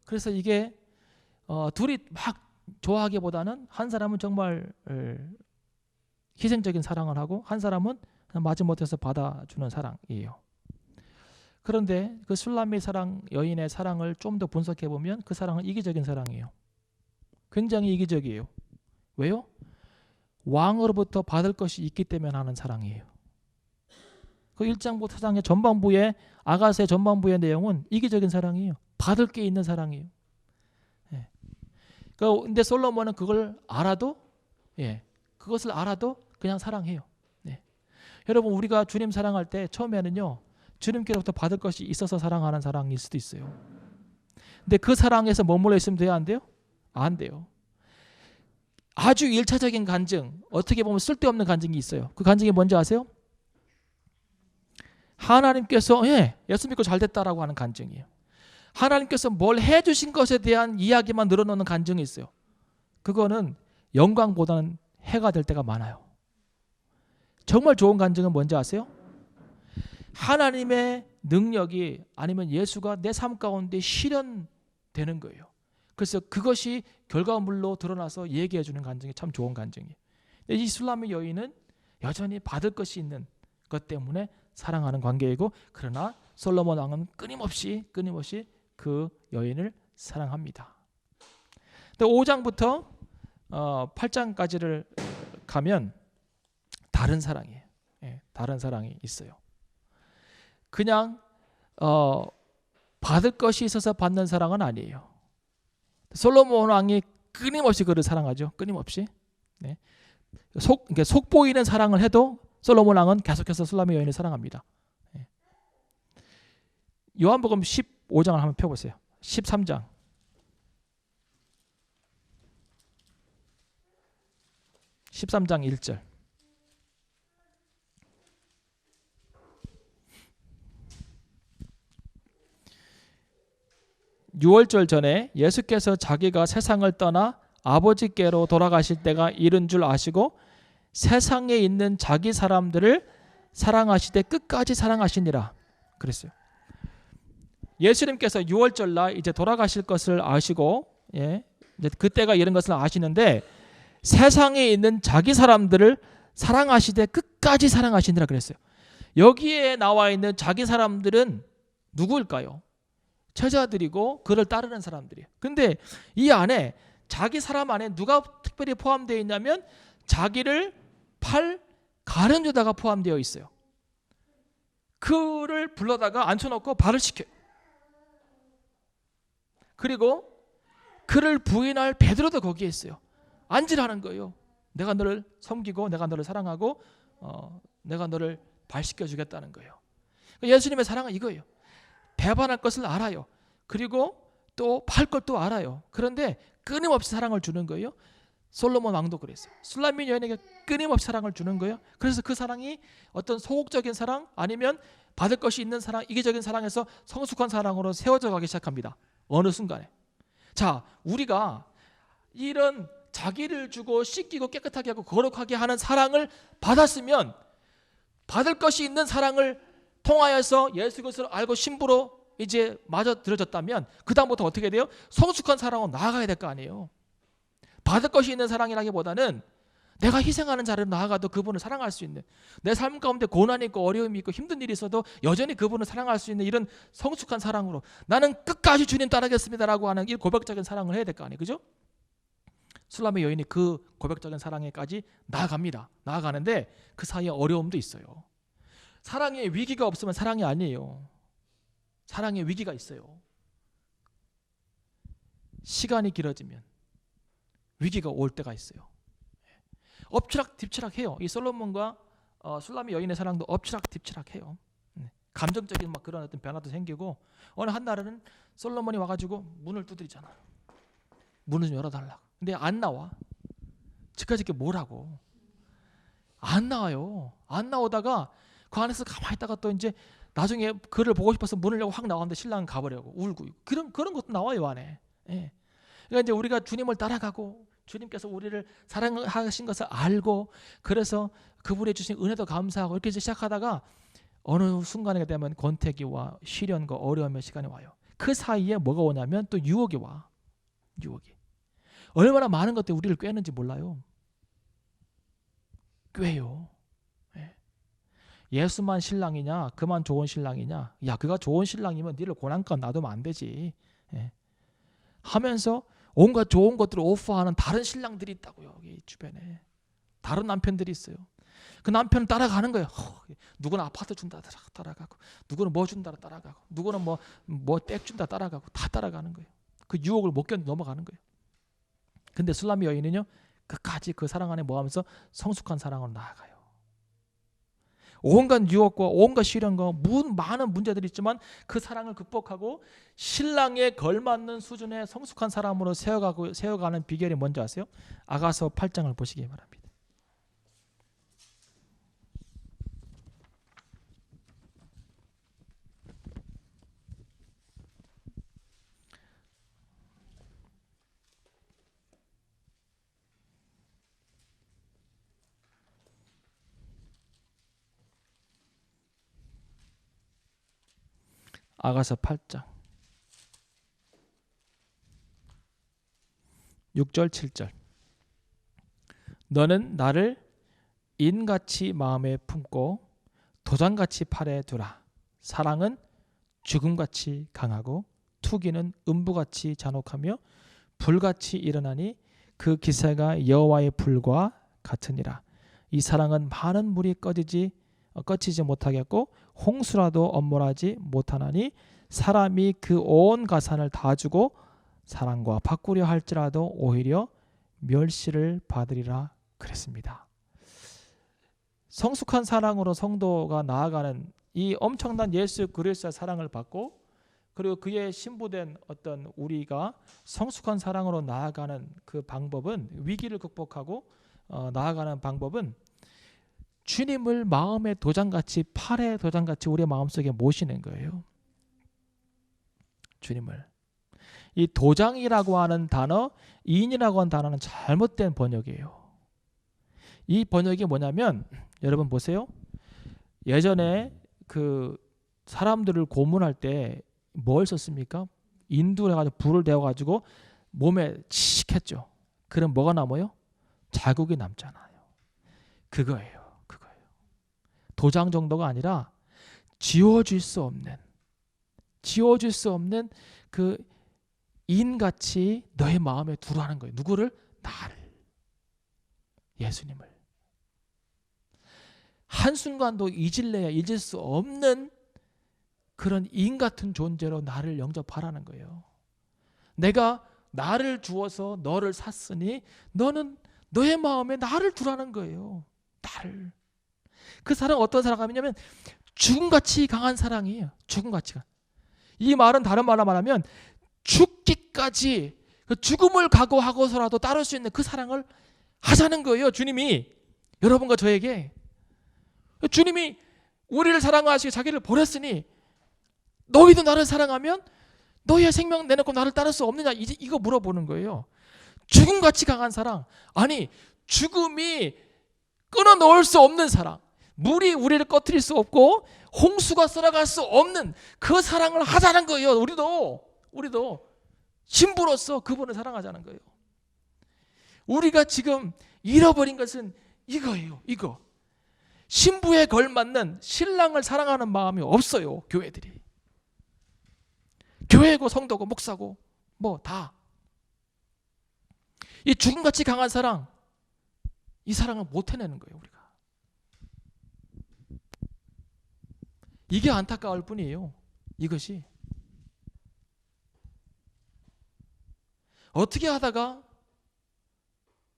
그래서 이게 둘이 막 좋아하기보다는 한 사람은 정말 희생적인 사랑을 하고 한 사람은 마지못해서 받아주는 사랑이에요. 그런데 그 술람미 사랑 여인의 사랑을 좀 더 분석해 보면 그 사랑은 이기적인 사랑이에요. 굉장히 이기적이에요. 왜요? 왕으로부터 받을 것이 있기 때문에 하는 사랑이에요. 그 1장부터 4장의 전반부의 아가서의 전반부의 내용은 이기적인 사랑이에요. 받을 게 있는 사랑이에요. 예. 근데 솔로몬은 그걸 알아도, 예, 그것을 알아도 그냥 사랑해요. 예. 여러분, 우리가 주님 사랑할 때 처음에는요, 주님께로부터 받을 것이 있어서 사랑하는 사랑일 수도 있어요. 근데 그 사랑에서 머물러 있으면 돼야 안 돼요? 안 돼요. 아주 1차적인 간증, 어떻게 보면 쓸데없는 간증이 있어요. 그 간증이 뭔지 아세요? 하나님께서 예수 믿고 잘 됐다라고 하는 간증이에요. 하나님께서 뭘 해주신 것에 대한 이야기만 늘어놓는 간증이 있어요. 그거는 영광보다는 해가 될 때가 많아요. 정말 좋은 간증은 뭔지 아세요? 하나님의 능력이 아니면 예수가 내 삶 가운데 실현되는 거예요. 그래서 그것이 결과물로 드러나서 얘기해 주는 간증이 참 좋은 간증이에요. 이 술람미 여인은 여전히 받을 것이 있는 것 때문에 사랑하는 관계이고, 그러나 솔로몬 왕은 끊임없이 그 여인을 사랑합니다. 5장부터 8장까지를 가면 다른 사랑이에요. 예, 다른 사랑이 있어요. 그냥 받을 것이 있어서 받는 사랑은 아니에요. 솔로몬 왕이 끊임없이 그를 사랑하죠. 끊임없이. 네. 속보이는 사랑을 해도 솔로몬 왕은 계속해서 술람미 여인을 사랑합니다. 네. 요한복음 15장을 한번 펴보세요. 13장. 13장 1절. 유월절 전에 예수께서 자기가 세상을 떠나 아버지께로 돌아가실 때가 이른 줄 아시고 세상에 있는 자기 사람들을 사랑하시되 끝까지 사랑하시니라 그랬어요. 예수님께서 유월절 날 이제 돌아가실 것을 아시고, 예, 이제 그때가 이른 것을 아시는데 세상에 있는 자기 사람들을 사랑하시되 끝까지 사랑하시니라 그랬어요. 여기에 나와 있는 자기 사람들은 누구일까요? 제자들이고 그를 따르는 사람들이에요. 근데 이 안에 자기 사람 안에 누가 특별히 포함되어 있냐면 자기를 팔 가룟유다가 포함되어 있어요. 그를 불러다가 앉혀놓고 발을 씻겨요. 그리고 그를 부인할 베드로도 거기에 있어요. 앉으라는 거예요. 내가 너를 섬기고 내가 너를 사랑하고 내가 너를 발 씻겨주겠다는 거예요. 예수님의 사랑은 이거예요. 배반할 것을 알아요. 그리고 또 팔 것도 알아요. 그런데 끊임없이 사랑을 주는 거예요. 솔로몬 왕도 그랬어요. 술라미 여인에게 끊임없이 사랑을 주는 거예요. 그래서 그 사랑이 어떤 소극적인 사랑 아니면 받을 것이 있는 사랑, 이기적인 사랑에서 성숙한 사랑으로 세워져 가기 시작합니다. 어느 순간에. 자, 우리가 이런 자기를 주고 씻기고 깨끗하게 하고 거룩하게 하는 사랑을 받았으면 받을 것이 있는 사랑을 통하여서 예수 그리스도를 알고 신부로 이제 마저 들어졌다면 그 다음부터 어떻게 돼요? 성숙한 사랑으로 나아가야 될 거 아니에요. 받을 것이 있는 사랑이라기보다는 내가 희생하는 자리로 나아가도 그분을 사랑할 수 있는, 내 삶 가운데 고난이 있고 어려움이 있고 힘든 일이 있어도 여전히 그분을 사랑할 수 있는 이런 성숙한 사랑으로 나는 끝까지 주님 따르겠습니다라고 하는 이 고백적인 사랑을 해야 될 거 아니에요. 그죠? 술람의 여인이 그 고백적인 사랑에까지 나아갑니다. 나아가는데 그 사이에 어려움도 있어요. 사랑에 위기가 없으면 사랑이 아니에요. 사랑에 위기가 있어요. 시간이 길어지면 위기가 올 때가 있어요. 엎치락 뒤치락 해요. 이 솔로몬과 술람의 여인의 사랑도 엎치락 뒤치락 해요. 감정적인 막 그런 어떤 변화도 생기고 어느 한날은 솔로몬이 와가지고 문을 두드리잖아. 문을 좀 열어달라. 근데 안 나와. 지금까지 이게 뭐라고? 안 나와요. 안 나오다가 그 안에서 가만히 있다가 또 이제 나중에 그를 보고 싶어서 문을 열고 확 나왔는데 신랑은 가버려고 울고 그런 것도 나와요 안에. 예. 그러니까 이제 우리가 주님을 따라가고 주님께서 우리를 사랑하신 것을 알고 그래서 그분이 주신 은혜도 감사하고 이렇게 이제 시작하다가 어느 순간에 되면 권태기와 시련과 어려움의 시간이 와요. 그 사이에 뭐가 오냐면 또 유혹이 와. 유혹이. 얼마나 많은 것들이 우리를 꿰는지 몰라요. 꿰요. 예. 예수만 신랑이냐 그만 좋은 신랑이냐, 야 그가 좋은 신랑이면 니를 고난감 놔두면 안 되지. 예. 하면서 온갖 좋은 것들을 오퍼하는 다른 신랑들이 있다고요. 여기 주변에 다른 남편들이 있어요. 그 남편을 따라가는 거예요. 누구는 아파트 준다 따라가고, 누구는 뭐 준다 따라가고, 누구는 뭐백 준다 따라가고, 다 따라가는 거예요. 그 유혹을 못 견뎌 넘어가는 거예요. 근데 술람의 여인은요 끝까지 그 사랑 안에 뭐하면서 성숙한 사랑으로 나아가요. 온갖 유혹과 온갖 시련과 많은 문제들이 있지만 그 사랑을 극복하고 신랑에 걸맞는 수준의 성숙한 사람으로 세워가는 비결이 뭔지 아세요? 아가서 8장을 보시기 바랍니다. 아가서 8장 6절 7절 너는 나를 인같이 마음에 품고 도장같이 팔에 두라. 사랑은 죽음같이 강하고 투기는 음부같이 잔혹하며 불같이 일어나니 그 기세가 여호와의 불과 같으니라. 이 사랑은 많은 물이 꺼지지 못하겠고 홍수라도 엄몰하지 못하나니 사람이 그 온 가산을 다 주고 사랑과 바꾸려 할지라도 오히려 멸시를 받으리라 그랬습니다. 성숙한 사랑으로 성도가 나아가는 이 엄청난 예수 그리스도의 사랑을 받고 그리고 그의 신부된 어떤 우리가 성숙한 사랑으로 나아가는 그 방법은, 위기를 극복하고 나아가는 방법은 주님을 마음의 도장같이, 팔의 도장같이 우리의 마음속에 모시는 거예요. 주님을. 이 도장이라고 하는 단어, 인이라고 하는 단어는 잘못된 번역이에요. 이 번역이 뭐냐면 여러분 보세요. 예전에 그 사람들을 고문할 때 뭘 썼습니까? 인두를 해가지고 불을 데워가지고 몸에 치익했죠. 그럼 뭐가 남아요? 자국이 남잖아요. 그거예요. 도장 정도가 아니라 지워질 수 없는 그 인같이 너의 마음에 두라는 거예요. 누구를? 나를. 예수님을. 한순간도 잊을 수 없는 그런 인 같은 존재로 나를 영접하라는 거예요. 내가 나를 주어서 너를 샀으니 너는 너의 마음에 나를 두라는 거예요. 나를. 그 사랑은 어떤 사랑이냐면 죽음같이 강한 사랑이에요. 죽음같이 강한. 이 말은 다른 말로 말하면 죽기까지 죽음을 각오하고서라도 따를 수 있는 그 사랑을 하자는 거예요. 주님이 여러분과 저에게. 주님이 우리를 사랑하시고 자기를 버렸으니 너희도 나를 사랑하면 너희의 생명 내놓고 나를 따를 수 없느냐, 이거 물어보는 거예요. 죽음같이 강한 사랑, 아니 죽음이 끊어놓을 수 없는 사랑, 물이 우리를 꺼뜨릴 수 없고 홍수가 쓸어갈 수 없는 그 사랑을 하자는 거예요. 우리도 신부로서 그분을 사랑하자는 거예요. 우리가 지금 잃어버린 것은 이거예요. 이거. 신부에 걸맞는 신랑을 사랑하는 마음이 없어요. 교회들이. 교회고 성도고 목사고 뭐 다. 이 죽음같이 강한 사랑, 이 사랑을 못 해내는 거예요. 우리가. 이게 안타까울 뿐이에요. 이것이. 어떻게 하다가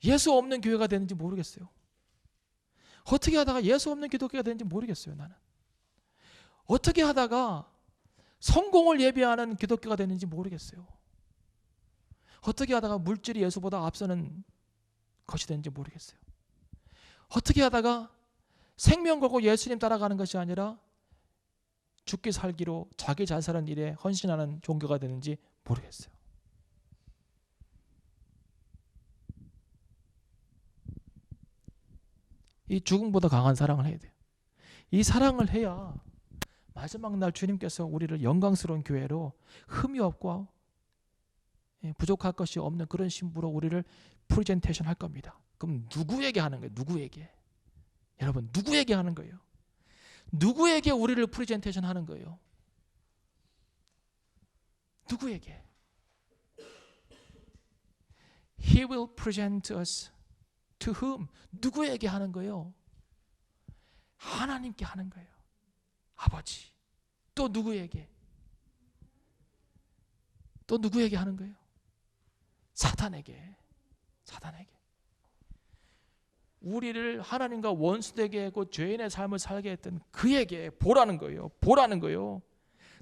예수 없는 교회가 되는지 모르겠어요. 어떻게 하다가 예수 없는 기독교가 되는지 모르겠어요. 나는 어떻게 하다가 성공을 예비하는 기독교가 되는지 모르겠어요. 어떻게 하다가 물질이 예수보다 앞서는 것이 되는지 모르겠어요. 어떻게 하다가 생명 걸고 예수님 따라가는 것이 아니라 죽기 살기로 자기 잘 사는 일에 헌신하는 종교가 되는지 모르겠어요. 이 죽음보다 강한 사랑을 해야 돼요. 이 사랑을 해야 마지막 날 주님께서 우리를 영광스러운 교회로 흠이 없고 부족할 것이 없는 그런 신부로 우리를 프레젠테이션 할 겁니다. 그럼 누구에게 하는 거예요? 누구에게? 여러분, 누구에게 하는 거예요? 누구에게 우리를 프레젠테이션 하는 거예요? 누구에게? He will present us to whom? 누구에게 하는 거예요? 하나님께 하는 거예요. 아버지. 또 누구에게? 또 누구에게 하는 거예요? 사탄에게. 사탄에게. 우리를 하나님과 원수되게 하고 죄인의 삶을 살게 했던 그에게 보라는 거예요. 보라는 거예요.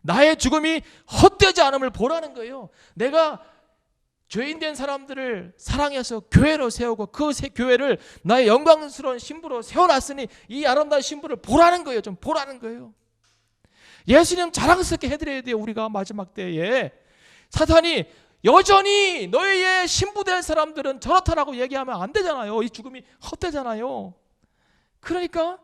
나의 죽음이 헛되지 않음을 보라는 거예요. 내가 죄인된 사람들을 사랑해서 교회로 세우고 그 교회를 나의 영광스러운 신부로 세워놨으니 이 아름다운 신부를 보라는 거예요. 좀 보라는 거예요. 예수님 자랑스럽게 해드려야 돼요. 우리가 마지막 때에. 사탄이 여전히 너희의 신부될 사람들은 저렇다라고 얘기하면 안 되잖아요. 이 죽음이 헛되잖아요. 그러니까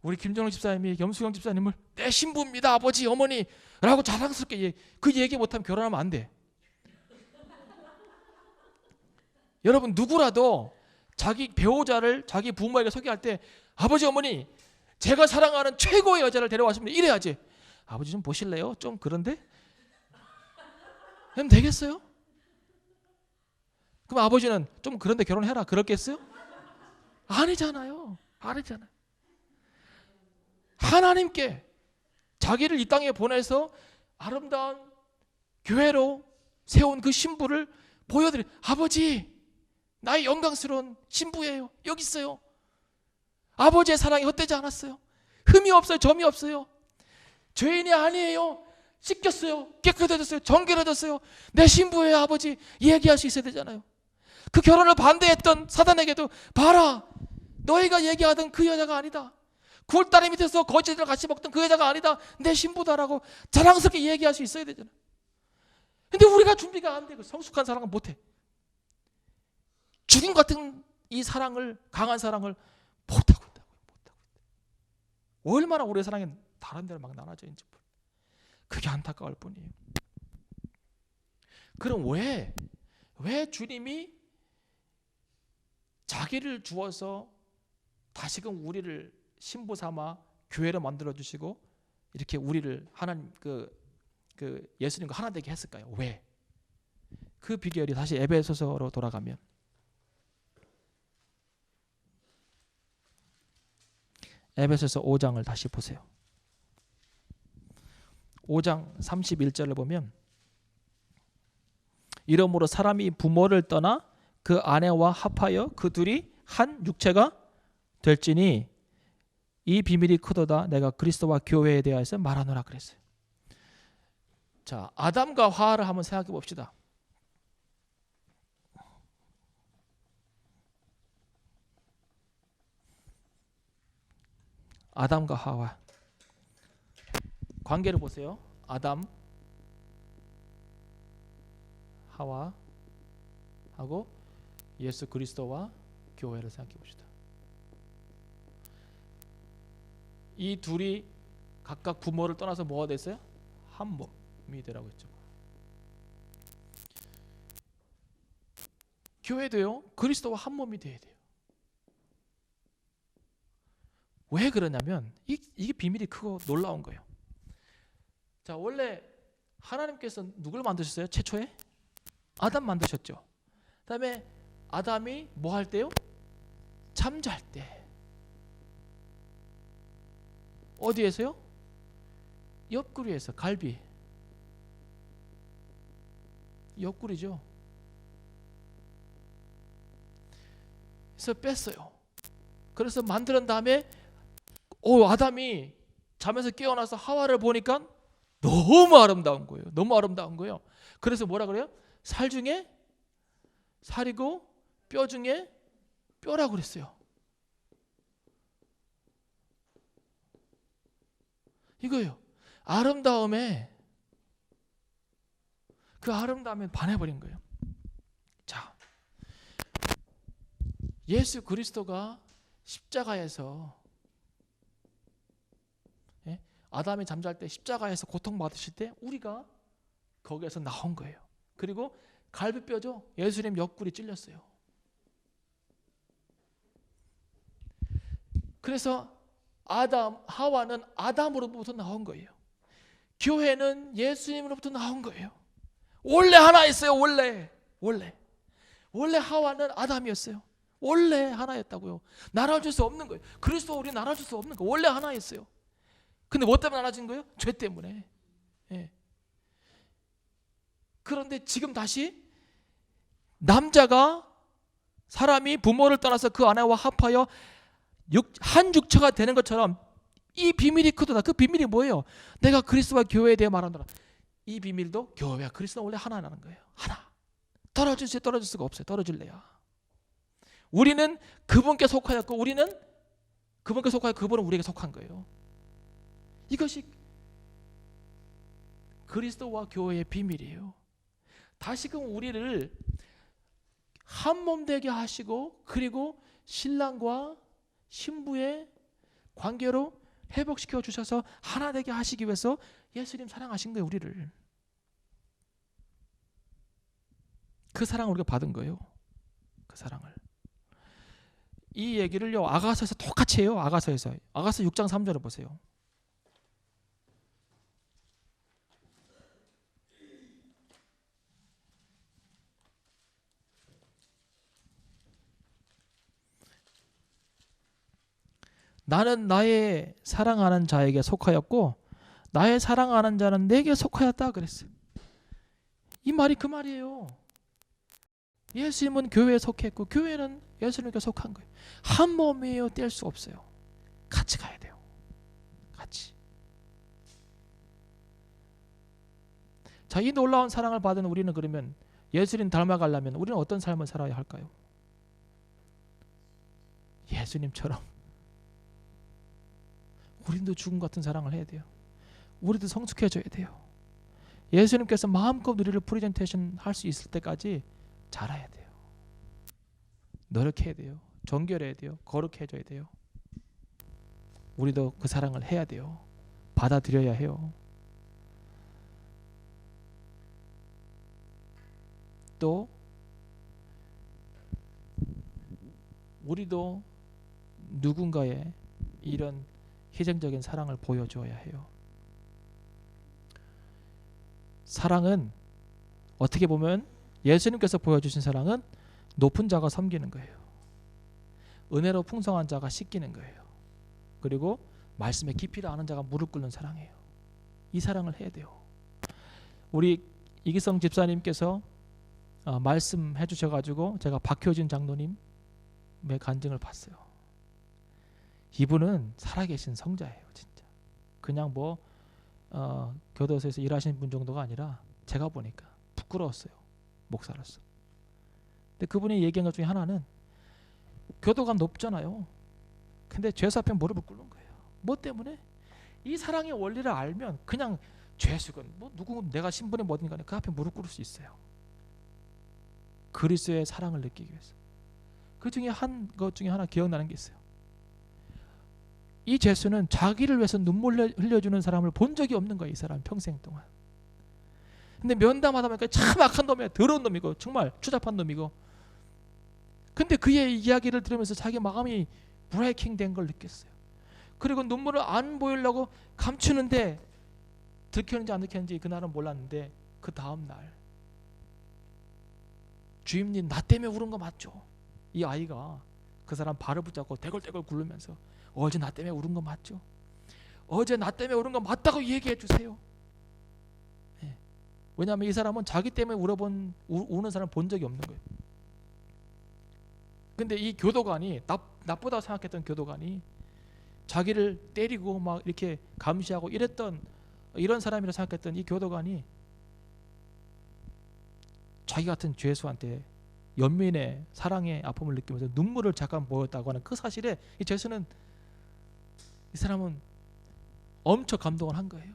우리 김정일 집사님이 염수경 집사님을 내 신부입니다 아버지 어머니 라고 자랑스럽게 그 얘기 못하면 결혼하면 안 돼. 여러분, 누구라도 자기 배우자를 자기 부모에게 소개할 때 아버지 어머니 제가 사랑하는 최고의 여자를 데려왔습니다 이래야지. 아버지 좀 보실래요? 좀 그런데? 그럼 되겠어요? 그럼 아버지는 좀 그런데 결혼해라 그렇겠어요? 아니잖아요. 아니잖아요. 하나님께 자기를 이 땅에 보내서 아름다운 교회로 세운 그 신부를 보여드려. 아버지 나의 영광스러운 신부예요. 여기 있어요. 아버지의 사랑이 헛되지 않았어요. 흠이 없어요. 점이 없어요. 죄인이 아니에요. 씻겼어요. 깨끗해졌어요. 정결해졌어요. 내 신부예요 아버지 얘기할 수 있어야 되잖아요. 그 결혼을 반대했던 사단에게도 봐라 너희가 얘기하던 그 여자가 아니다. 굴다리 밑에서 거지들과 같이 먹던 그 여자가 아니다. 내 신부다라고 자랑스럽게 얘기할 수 있어야 되잖아요. 근데 우리가 준비가 안 되고 성숙한 사랑은 못해. 죽임 같은 이 사랑을, 강한 사랑을 못하고 있다고요. 못하고 있다. 얼마나 우리의 사랑이 다른 데로 막 나눠져 있는지 그게 안타까울 뿐이에요. 그럼 왜 주님이 자기를 주어서 다시금 우리를 신부 삼아 교회를 만들어 주시고 이렇게 우리를 하나님 그 예수님과 하나 되게 했을까요? 왜? 그 비결이 다시 에베소서로 돌아가면 에베소서 5장을 다시 보세요. 5장 31절을 보면 이러므로 사람이 부모를 떠나 그 아내와 합하여 그 둘이 한 육체가 될지니 이 비밀이 크도다 내가 그리스도와 교회에 대하여서 말하노라 그랬어요. 자, 아담과 하와를 한번 생각해 봅시다. 아담과 하와 관계를 보세요. 아담, 하와 하고 예수 그리스도와 교회를 생각해 봅시다. 이 둘이 각각 부모를 떠나서 뭐가 됐어요? 한 몸이 되라고 했죠. 교회도요, 그리스도와 한 몸이 돼야 돼요. 왜 그러냐면 이게 비밀이 크고 놀라운 거예요. 자, 원래 하나님께서 누굴 만드셨어요? 최초에 아담 만드셨죠. 그 다음에 아담이 뭐 할 때요? 잠잘 때 어디에서요? 옆구리에서. 갈비 옆구리죠. 그래서 뺐어요. 그래서 만든 다음에 아담이 잠에서 깨어나서 하와를 보니까 너무 아름다운 거예요. 너무 아름다운 거예요. 그래서 뭐라 그래요? 살 중에 살이고 뼈 중에 뼈라고 그랬어요. 이거예요. 아름다움에, 그 아름다움에 반해버린 거예요. 자, 예수 그리스도가 십자가에서, 아담이 잠잘 때 십자가에서 고통받으실 때 우리가 거기에서 나온 거예요. 그리고 갈비뼈죠. 예수님 옆구리 찔렸어요. 그래서 아담, 하와는 아담으로부터 나온 거예요. 교회는 예수님으로부터 나온 거예요. 원래 하나였어요. 원래 하와는 아담이었어요. 원래 하나였다고요. 나눠줄 수 없는 거예요. 그리스도 우리 나눠줄 수 없는 거예요. 원래 하나였어요. 근데 뭐 때문에 나눠진 거예요? 죄 때문에. 그런데 지금 다시 남자가, 사람이 부모를 떠나서 그 아내와 합하여 한 육체가 되는 것처럼 이 비밀이 크도다. 그 비밀이 뭐예요? 내가 그리스도와 교회에 대해 말한다. 이 비밀도 교회와 그리스도는 원래 하나라는 거예요. 하나. 떨어질 수가 없어요. 떨어질래야. 우리는 그분께 속하였고 우리는 그분께 속하여 그분은 우리에게 속한 거예요. 이것이 그리스도와 교회의 비밀이에요. 다시금 우리를 한 몸 되게 하시고, 그리고 신랑과 신부의 관계로 회복시켜 주셔서 하나 되게 하시기 위해서 예수님 사랑하신 거예요. 우리를. 그 사랑을 우리가 받은 거예요. 그 사랑을. 이 얘기를요, 아가서에서 똑같이 해요. 아가서 6장 3절을 보세요. 나는 나의 사랑하는 자에게 속하였고 나의 사랑하는 자는 내게 속하였다 그랬어요. 이 말이 그 말이에요. 예수님은 교회에 속했고 교회는 예수님께 속한 거예요. 한 몸이에요. 뗄 수 없어요. 같이 가야 돼요. 같이. 자, 이 놀라운 사랑을 받은 우리는 그러면 예수님 닮아가려면 우리는 어떤 삶을 살아야 할까요? 예수님처럼. 우리도 죽음 같은 사랑을 해야 돼요. 우리도 성숙해져야 돼요. 예수님께서 마음껏 우리를 프레젠테이션 할 수 있을 때까지 자라야 돼요. 노력해야 돼요. 정결해야 돼요. 거룩해져야 돼요. 우리도 그 사랑을 해야 돼요. 받아들여야 해요. 또 우리도 누군가의 이런 희생적인 사랑을 보여줘야 해요. 사랑은 어떻게 보면 예수님께서 보여주신 사랑은 높은 자가 섬기는 거예요. 은혜로 풍성한 자가 씻기는 거예요. 그리고 말씀의 깊이를 아는 자가 무릎 꿇는 사랑이에요. 이 사랑을 해야 돼요. 우리 이기성 집사님께서 말씀해 주셔가지고 제가 박효진 장로님의 간증을 봤어요. 이분은 살아계신 성자예요. 진짜. 그냥 뭐 교도소에서 일하시는 분 정도가 아니라 제가 보니까 부끄러웠어요. 목사로서. 근데 그분이 얘기한 것 중에 하나는 교도가 높잖아요. 근데 죄수 앞에 무릎을 꿇는 거예요. 뭐 때문에? 이 사랑의 원리를 알면 그냥 죄수건 뭐 누구 내가 신분이 뭐든 간에 그 앞에 무릎 꿇을 수 있어요. 그리스도의 사랑을 느끼기 위해서. 그 중에 한 것 중에 하나 기억나는 게 있어요. 이 죄수는 자기를 위해서 눈물 흘려주는 사람을 본 적이 없는 거예요. 이 사람 평생 동안. 근데 면담하다 보니까 참 악한 놈이야. 더러운 놈이고 정말 추잡한 놈이고. 근데 그의 이야기를 들으면서 자기 마음이 브레이킹 된 걸 느꼈어요. 그리고 눈물을 안 보이려고 감추는데 들켰는지 안 들켰는지 그날은 몰랐는데 그 다음 날 주임님 나 때문에 울은 거 맞죠? 이 아이가 그 사람 발을 붙잡고 대걸대걸 굴르면서 어제 나 때문에 울은 거 맞죠? 어제 나 때문에 울은 거 맞다고 얘기해 주세요. 네. 왜냐하면 이 사람은 자기 때문에 우는 사람 본 적이 없는 거예요. 근데 이 교도관이 나쁘다고 생각했던 교도관이 자기를 때리고 막 이렇게 감시하고 이런 사람이라 생각했던 이 교도관이 자기 같은 죄수한테 연민의 사랑의 아픔을 느끼면서 눈물을 잠깐 보였다고 하는 그 사실에 이 죄수는 이 사람은 엄청 감동을 한 거예요.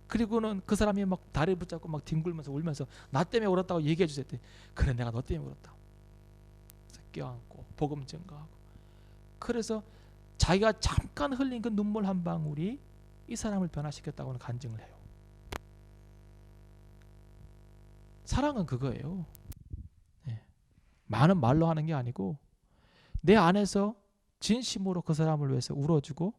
그리고는 그 사람이 막 다리를 붙잡고 막 뒹굴면서 울면서 나 때문에 울었다고 얘기해 주세요. 그래 내가 너 때문에 울었다. 그래서 껴안고 복음 증거하고. 그래서 자기가 잠깐 흘린 그 눈물 한 방울이 이 사람을 변화시켰다고는 간증을 해요. 사랑은 그거예요. 네. 많은 말로 하는 게 아니고 내 안에서 진심으로 그 사람을 위해서 울어주고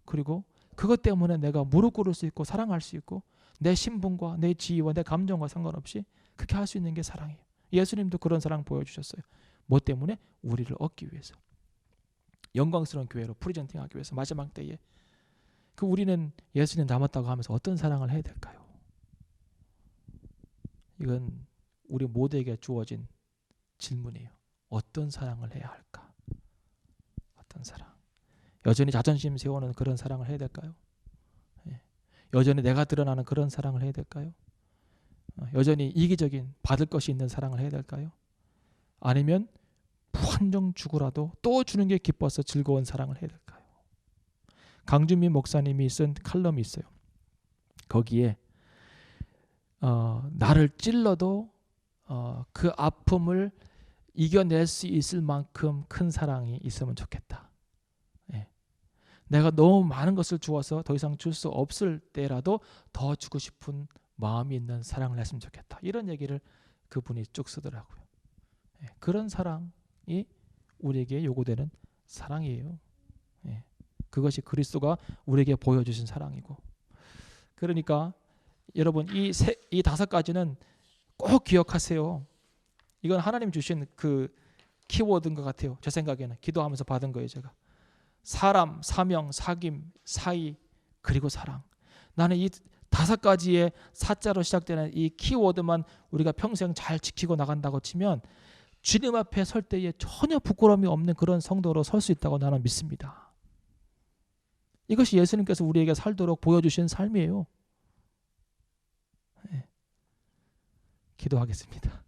그리고 그것 때문에 내가 무릎 꿇을 수 있고 사랑할 수 있고 내 신분과 내 지위와 내 감정과 상관없이 그렇게 할 수 있는 게 사랑이에요. 예수님도 그런 사랑 보여주셨어요. 뭐 때문에? 우리를 얻기 위해서. 영광스러운 교회로 프리젠팅하기 위해서 마지막 때에 그 우리는 예수님 닮았다고 하면서 어떤 사랑을 해야 될까요? 이건 우리 모두에게 주어진 질문이에요. 어떤 사랑을 해야 할까? 어떤 사랑? 여전히 자존심 세우는 그런 사랑을 해야 될까요? 여전히 내가 드러나는 그런 사랑을 해야 될까요? 여전히 이기적인 받을 것이 있는 사랑을 해야 될까요? 아니면 무한정 주고라도 또 주는 게 기뻐서 즐거운 사랑을 해야 될까요? 강준민 목사님이 쓴 칼럼이 있어요. 거기에 나를 찔러도 그 아픔을 이겨낼 수 있을 만큼 큰 사랑이 있으면 좋겠다. 내가 너무 많은 것을 주어서 더 이상 줄 수 없을 때라도 더 주고 싶은 마음이 있는 사랑을 했으면 좋겠다. 이런 얘기를 그분이 쭉 쓰더라고요. 그런 사랑이 우리에게 요구되는 사랑이에요. 그것이 그리스도가 우리에게 보여주신 사랑이고. 그러니까 여러분 이 다섯 가지는 꼭 기억하세요. 이건 하나님 주신 그 키워드인 것 같아요. 제 생각에는 기도하면서 받은 거예요. 제가 사람, 사명, 사귐, 사이 그리고 사랑. 나는 이 다섯 가지의 사자로 시작되는 이 키워드만 우리가 평생 잘 지키고 나간다고 치면 주님 앞에 설 때에 전혀 부끄러움이 없는 그런 성도로 설 수 있다고 나는 믿습니다. 이것이 예수님께서 우리에게 살도록 보여주신 삶이에요. 기도하겠습니다.